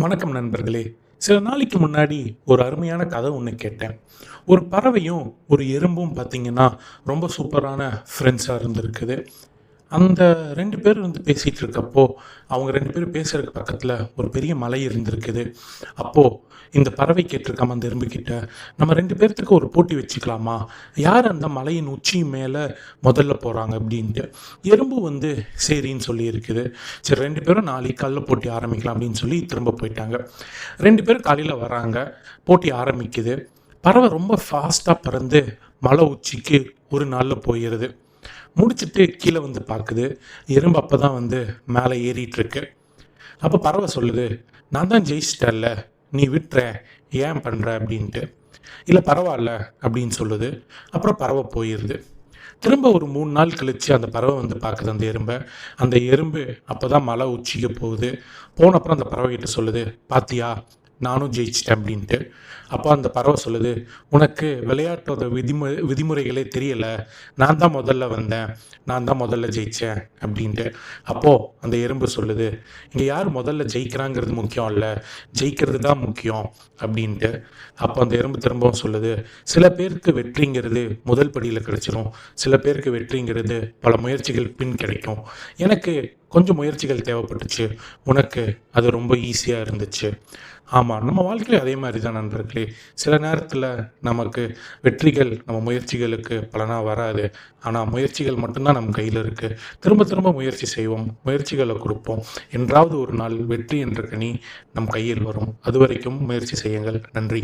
வணக்கம் நண்பர்களே. சில நாளைக்கு முன்னாடி ஒரு அருமையான கதை ஒன்று கேட்டேன். ஒரு பறவையும் ஒரு எறும்பும் பார்த்தீங்கன்னா ரொம்ப சூப்பரான ஃப்ரெண்ட்ஸாக இருந்திருக்குது. அந்த 2 பேர் பேசிகிட்டு இருக்கப்போ அவங்க 2 பேரும் பேசுறதுக்கு பக்கத்தில் ஒரு பெரிய மலை இருந்திருக்குது. அப்போது இந்த பறவை கேட்டிருக்காம அந்த எறும்புக்கிட்ட, நம்ம 2 பேர்த்துக்கு ஒரு போட்டி வச்சுக்கலாமா, யார் அந்த மலையின் உச்சி மேலே முதல்ல போகிறாங்க அப்படின்ட்டு. எறும்பு சரின்னு சொல்லி இருக்குது. சரி 2 பேரும் நாளைக்கு காலைல போட்டி ஆரம்பிக்கலாம் அப்படின்னு சொல்லி திரும்ப போயிட்டாங்க. 2 பேரும் காலையில் வராங்க, போட்டி ஆரம்பிக்குது. பறவை ரொம்ப ஃபாஸ்ட்டாக பறந்து மலை உச்சிக்கு ஒரு நாளில் போயிடுது. முடிச்சுட்டு கீழே பார்க்குது. எறும்பு அப்போ தான் மேலே ஏறிட்டுருக்கு. அப்போ பறவை சொல்லுது, நான் தான் ஜெயிச்சிட்டேன்ல, நீ விட்டுற, ஏன் பண்ணுற அப்படின்ட்டு. இல்லை பரவாயில்ல அப்படின்னு சொல்லுது. அப்புறம் பறவை போயிடுது. திரும்ப ஒரு 3 நாள் கழித்து அந்த பறவை பார்க்குது அந்த எறும்பை. அந்த எறும்பு அப்போ தான் மலை உச்சிக்கு போகுது. போனப்புறம் அந்த பறவைகிட்ட சொல்லுது, பாத்தியா நானும் ஜெயிச்சிட்டேன் அப்படின்ட்டு. அப்போ அந்த பறவை சொல்லுது, உனக்கு விளையாட்டோட விதிமுறைகளே தெரியலை, நான் தான் முதல்ல வந்தேன், நான் தான் முதல்ல ஜெயித்தேன் அப்படின்ட்டு. அப்போது அந்த எறும்பு சொல்லுது, இங்கே யார் முதல்ல ஜெயிக்கிறாங்கிறது முக்கியம் இல்லை, ஜெயிக்கிறது தான் முக்கியம் அப்படின்ட்டு. அப்போ அந்த எறும்பு திரும்பவும் சொல்லுது, சில பேருக்கு வெற்றிங்கிறது முதல் படியில் கிடைச்சிரும், சில பேருக்கு வெற்றிங்கிறது பல முயற்சிகள் பின் கிடைக்கும். எனக்கு கொஞ்சம் முயற்சிகள் தேவைப்பட்டுச்சு, உனக்கு அது ரொம்ப ஈஸியாக இருந்துச்சு. ஆமாம், நம்ம வாழ்க்கையில் அதே மாதிரி தான் நண்பர்களே. சில நேரத்தில் நமக்கு வெற்றிகள் நம்ம முயற்சிகளுக்கு பலனாக வராது. ஆனால் முயற்சிகள் மட்டும்தான் நம்ம கையில் இருக்குது. திரும்ப திரும்ப முயற்சி செய்வோம், முயற்சிகளை கொடுப்போம். என்றாவது ஒரு நாள் வெற்றி என்ற கனி நம் கையில் வரும். அது வரைக்கும் முயற்சி செய்யுங்கள். நன்றி.